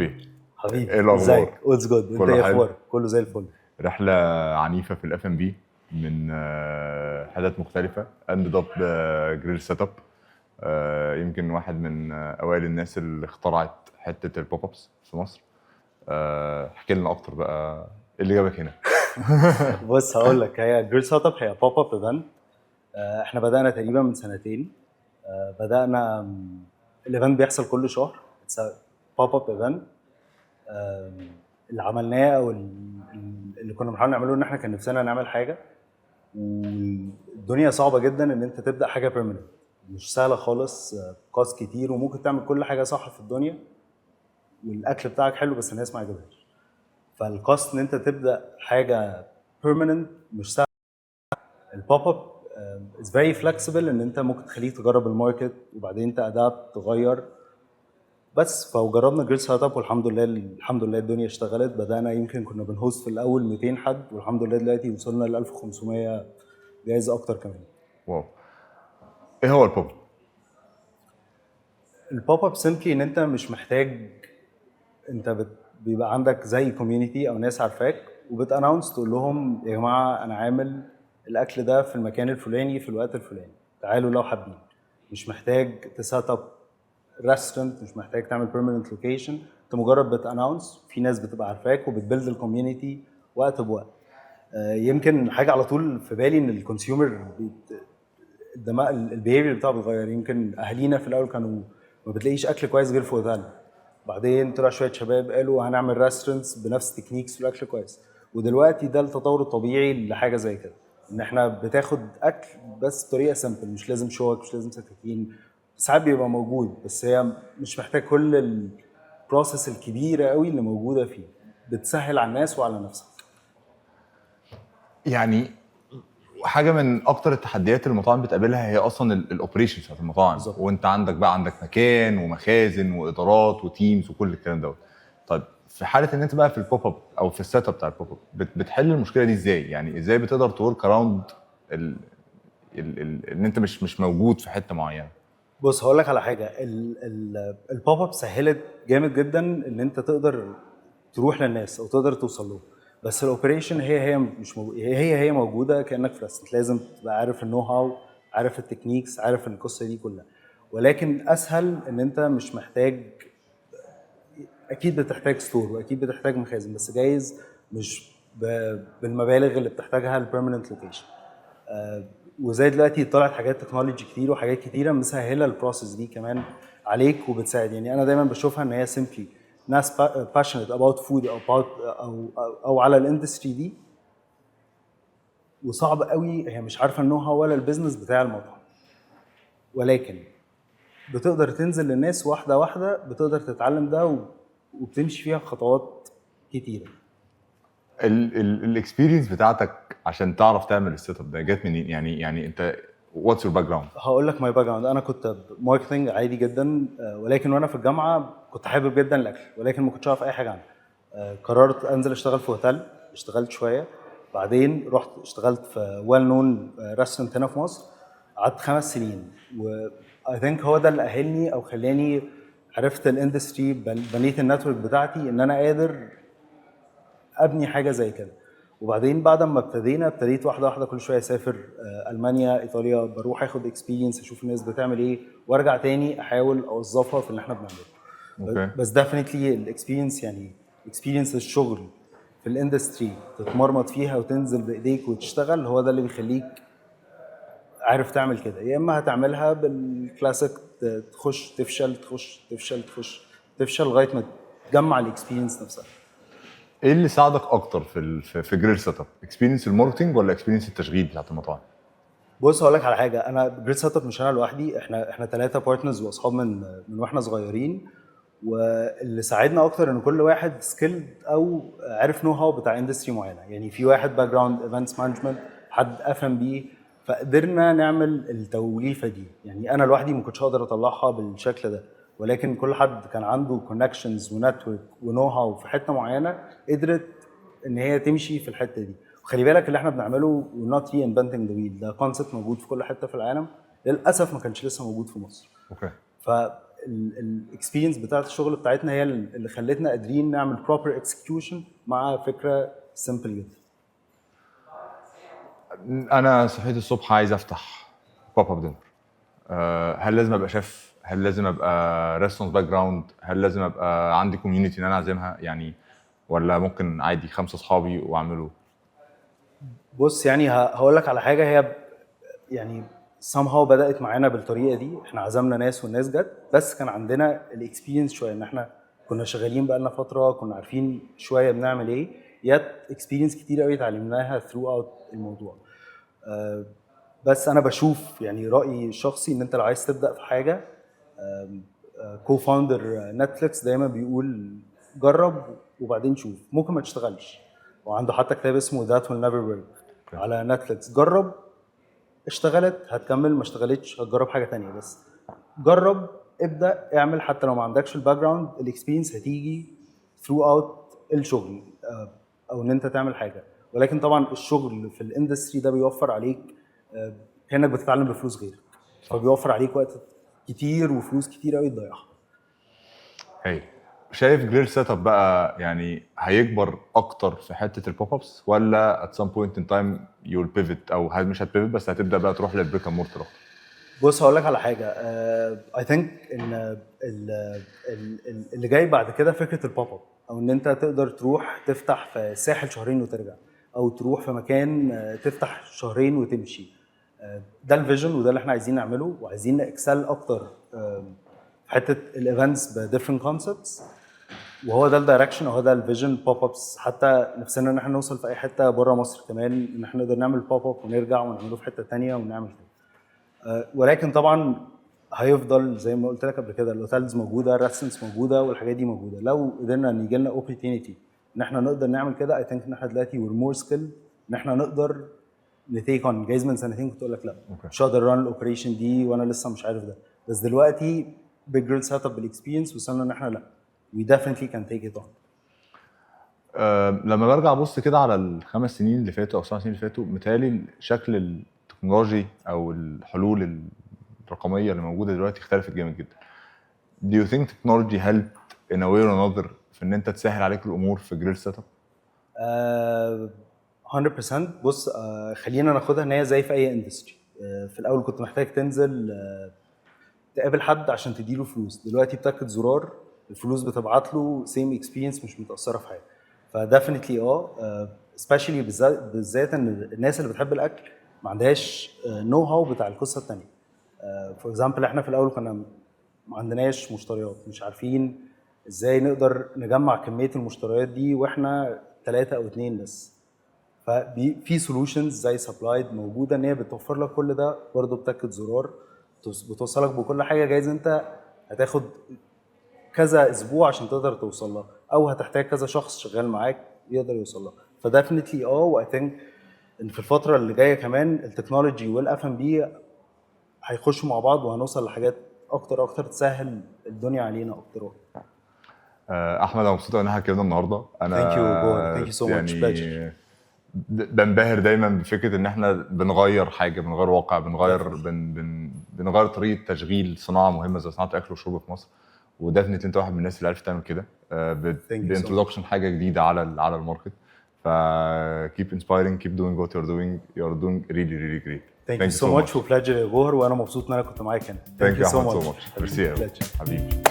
بيه، حبيبي ايه الاخبار؟ ازيك؟ اولز جود. انت كله ايه حلو. اخبارك؟ كله زي الفل. رحله عنيفه في الاف ام بي من حتت مختلفه، اند اب جريل سيت اب. يمكن واحد من اوائل الناس اللي اخترعت حته البوب ابس في مصر. احكي لنا اكتر بقى، ايه اللي جابك هنا؟ بص هقول لك، هي جريل سيت اب هي بوب اب ايفنت. احنا بدانا تقريبا من سنتين. بدانا الايفنت بيحصل كل شهر. اتس بوب اب ايفنت. اللي عملناه او اللي كنا بنحاول نعمله ان احنا كان نفسنا نعمل حاجه، والدنيا صعبه جدا ان انت تبدا حاجه بيرمننت. مش سهله خالص. كوست كتير وممكن تعمل كل حاجه صح في الدنيا والاكل بتاعك حلو بس الناس ما عجبهاش. فالكوست ان انت تبدا حاجه بيرمننت مش سهل. البوب اب از فيري فلكسبل ان انت ممكن تخليك تجرب الماركت وبعدين تادابت تغير. بس فجربنا جريل سيت اب والحمد لله الحمد لله الدنيا اشتغلت. بدانا يمكن كنا بنهوست في الاول 200 حد والحمد لله دلوقتي وصلنا ل 1500 جايز اكتر كمان. واو. ايه هو البوب؟ البوب اب سيمبلي ان انت مش محتاج. بيبقى عندك زي كوميونتي او ناس عارفاك وبتاناونس تقول لهم يا جماعه انا عامل الاكل ده في المكان الفلاني في الوقت الفلاني، تعالوا لو حابين. مش محتاج تسيت اب ريستورانت، مش محتاج تعمل بيرمننت لوكيشن. انت مجرد بتاناونس، في ناس بتبقى عارفاك وبتبيلد الكوميونتي وقت بوقت. يمكن حاجه على طول في بالي ان الكونسيومر البيهيفير بتاعه بيتغير. يمكن اهالينا في الاول كانوا ما بتلاقيش اكل كويس غير في اوتيل، بعدين طلع شويه شباب قالوا هنعمل ريستورنتس بنفس تكنيكس والاكل كويس، ودلوقتي ده التطور الطبيعي لحاجه زي كده. ان احنا بتاخد اكل بس بطريقه سمبل، مش لازم شوك، مش لازم سكاكين. ساعات بيبقى موجود بس هي مش محتاج كل البروسيس الكبيره قوي اللي موجوده فيه. بتسهل على الناس وعلى نفسك. يعني حاجه من اكتر التحديات اللي المطاعم بتقابلها هي اصلا الاوبريشنز بتاعت المطاعم. بالظبط. وانت عندك مكان ومخازن وادارات وتيمز وكل الكلام دوت. طيب في حاله ان انت بقى في البوب اب او في السيت اب بتاع البوب اب، بتحل المشكله دي ازاي؟ يعني ازاي بتقدر تورك اراوند ان انت مش موجود في حته معينه؟ بص هقول لك على حاجه. البوب اب سهلت جامد جدا ان انت تقدر تروح للناس او تقدر توصل لهم. بس الاوبريشن هي مش هي موجوده كانك في ريستورانت. لازم تبقى عارف النو هاو، عارف التكنيكس، عارف القصه دي كلها. ولكن اسهل ان انت مش محتاج. اكيد بتحتاج ستور واكيد بتحتاج مخازن بس جايز مش بالمبالغ اللي بتحتاجها البيرمننت لوكيشن. وزي دلوقتي طلعت حاجات تكنولوجي كتير وحاجات كتيره مسهله البروسيس دي كمان عليك وبتساعد. يعني انا دايما بشوفها ان هي سيمبلي ناس باشنت اباوت فود او او على الاندستري دي، وصعب قوي هي مش عارفه النو هاو ولا البيزنس بتاع المطعم، ولكن بتقدر تنزل للناس واحده واحده، بتقدر تتعلم ده وبتمشي فيها خطوات كتيره. الاكسبيرينس بتاعتك عشان تعرف تعمل السيت اب ده جت منين؟ يعني انت واتس يور باك جراوند؟ هقول لك ماي باك جراوند. انا كنت ماركتنج عادي جدا، ولكن وانا في الجامعه كنت حابب جدا الاكل ولكن ما كنتش اعرف اي حاجه عنه. قررت انزل اشتغل في اوتيل. اشتغلت شويه، بعدين رحت اشتغلت في ويل نون ريستورانت هنا في مصر. قعدت 5 سنين و I think هو ده اللي اهلني او خلاني عرفت الاندستري، بنيت النتورك بتاعتي ان انا قادر ابني حاجه زي كده. وبعدين بعد ما ابتديت واحده واحده كل شويه اسافر المانيا ايطاليا، بروح اخد اكسبيرينس اشوف الناس بتعمل ايه وارجع تاني احاول اوظفها في اللي احنا بنعمله. اوكي. بس ديفينتلي الاكسبيرينس، يعني اكسبيرينس الشغل في الاندستري تتمرمط فيها وتنزل بايديك وتشتغل، هو ده اللي بيخليك عارف تعمل كده. يا اما هتعملها بالكلاسيك، تخش تفشل تخش تفشل تخش تفشل لغايه ما تجمع الاكسبيرينس نفسها. ايه اللي ساعدك اكتر في جريل سيت اب؟ اكسبيرينس الماركتنج ولا اكسبيرينس التشغيل بتاعت المطاعم؟ بص هقول لك على حاجه. انا جريد سيت اب مش انا لوحدي، احنا 3 بارتنرز واصحاب من واحنا صغيرين. واللي ساعدنا اكتر ان كل واحد سكيلد او عارف نو هاو بتاع اندستري معينه. يعني في واحد باك جراوند ايفنتس مانجمنت، حد اف ام بي، فقدرنا نعمل التوليفه دي. يعني انا لوحدي ما كنتش اقدر اطلعها بالشكل ده، ولكن كل حد كان عنده كونكشنز ونتورك ونو هاو في حته معينه قدرت ان هي تمشي في الحته دي. وخلي بالك اللي احنا بنعمله we're not reinventing the wheel، ده كونسبت موجود في كل حته في العالم، للاسف ما كانش لسه موجود في مصر. اوكي. الاكسبيرينس بتاعت الشغل بتاعتنا هي اللي خلتنا قادرين نعمل بروبر اكسكيوشن مع فكره سمبل جدا. انا صحيت الصبح عايز افتح بوب اب دينر، هل لازم ابقى شيف؟ هل لازم ابقى ريستورانت باك جراوند؟ هل لازم ابقى عندي كوميونتي ان انا اعزمها يعني، ولا ممكن عادي 5 اصحابي واعمله؟ بص يعني هقول لك على حاجه، هي يعني somehow بدات معانا بالطريقه دي. احنا عزمنا ناس والناس جت، بس كان عندنا الاكسبيرينس شويه ان احنا كنا شغالين بقالنا فتره، كنا عارفين شويه بنعمل ايه، يات اكسبيرينس كتير قوي اتعلمناها ثرو اوت الموضوع. بس انا بشوف يعني رايي الشخصي ان انت لو عايز تبدا في حاجه، كو فاوندر نتفليكس دايما بيقول جرب وبعدين شوف، ممكن ما تشتغلش. وعنده حتى كتاب اسمه That Will Never Work على نتفليكس. جرب، اشتغلت هتكمل، ما اشتغلتش هتجرب حاجه تانية. بس جرب، ابدا، اعمل، حتى لو ما عندكش الباك جراوند الاكسبيرينس هتيجي ثرو اوت الشغل او ان انت تعمل حاجه. ولكن طبعا الشغل في الاندستري ده بيوفر عليك كانك بتتعلم بفلوس غيرك، فبيوفر عليك وقت كتير وفلوس كتير قوي تضيعها. هي شايف جريل سيت اب بقى يعني هيكبر اكتر في حته البوب ابس، ولا at some point in time you'll pivot، او مش هتبيفت بس هتبدا بقى تروح للبريك اند مورتر؟ بص هقول لك على حاجه، اي ثينك ان اللي جاي بعد كده فكره البوب اب، او ان انت تقدر تروح تفتح في الساحل شهرين وترجع، او تروح في مكان تفتح شهرين وتمشي. ده الفيجن وده اللي احنا عايزين نعمله، وعايزين نكسل اكتر في حته الايفنتس بديفرنت كونسبتس، وهو ده الدايركشن وهو ده الفيجن. بوب ابس حتى نفسنا ان احنا نوصل في اي حته بره مصر كمان، ان احنا نقدر نعمل بوب اب ونرجع ونعمله في حته ثانيه ونعمل كده. ولكن طبعا هيفضل زي ما قلت لك قبل كده، الاوتيلز موجوده، الريستورانتس موجوده، والحاجات دي موجوده. لو قدرنا ان يجي لنا اوبورتيونيتي ان احنا نقدر نعمل كده، اي ثينك ان احنا دلوقتي وير مور سكيل ان احنا نقدر نتيك اون. جايز من سنتين كنت اقول لك لا مش هقدر ران الاوبريشن دي وانا لسه مش عارف ده، بس دلوقتي بيج جريل سيت اب بالاكسبيرينس وصلنا ان احنا لا وي ديفينتلي كان تيك ات اون. لما برجع ابص كده على ال5 سنين اللي فاتوا او 7 سنين اللي فاتوا، متهيألي شكل التكنولوجي او الحلول الرقميه اللي موجوده دلوقتي اختلفت جامد جدا. Do you think technology helped in a way or another في ان انت تسهل عليك الامور في جريل سيت اب؟ 100%. بص خلينا ناخدها ان هي زي في اي اندستري. في الاول كنت محتاج تنزل تقابل حد عشان تديله فلوس، دلوقتي بتاكد زرار الفلوس بتبعت له سيم اكسبيرينس، مش متاثره في حاجه. فديفينتلي سبيشالي بالذات ان الناس اللي بتحب الاكل ما عندهاش نو هاو بتاع القصه الثانيه. فور اكزامبل احنا في الاول كنا ما عندناش مشتريات، مش عارفين ازاي نقدر نجمع كميه المشتريات دي واحنا 3 أو 2 بس. ففي سولوشنز زي سبلايد موجوده ان هي بتوفر لك كل ده، برضه بتاكد زرار بتوصلك بكل حاجه. جايز انت هتاخد كذا اسبوع عشان تقدر توصل لها، او هتحتاج كذا شخص شغال معاك يقدر يوصل لها. فديفينتلي واي ثينك ان في الفتره اللي جايه كمان التكنولوجي والاف ام بي هيخشوا مع بعض، وهنوصل لحاجات اكتر تسهل الدنيا علينا اكتر. احمد انا مبسوط ان احنا اتكلمنا النهارده. انا ثانك يو سو ماتش. بنبهر دايما بفكره ان احنا بنغير حاجه، بنغير واقع، بنغير طريقه تشغيل صناعه مهمه زي صناعه الاكل والشرب في مصر. وديفنتلي انت واحد من الناس اللي عرفت تعمل كده بانترودكشن حاجه جديده على الماركت. ف keep inspiring, keep doing what you're doing. You're doing really great. Thank you so much. وبلاجر يا جوهر، وانا مبسوط ان انا كنت معاك هنا. Thank you so much. ميرسي حبيبي.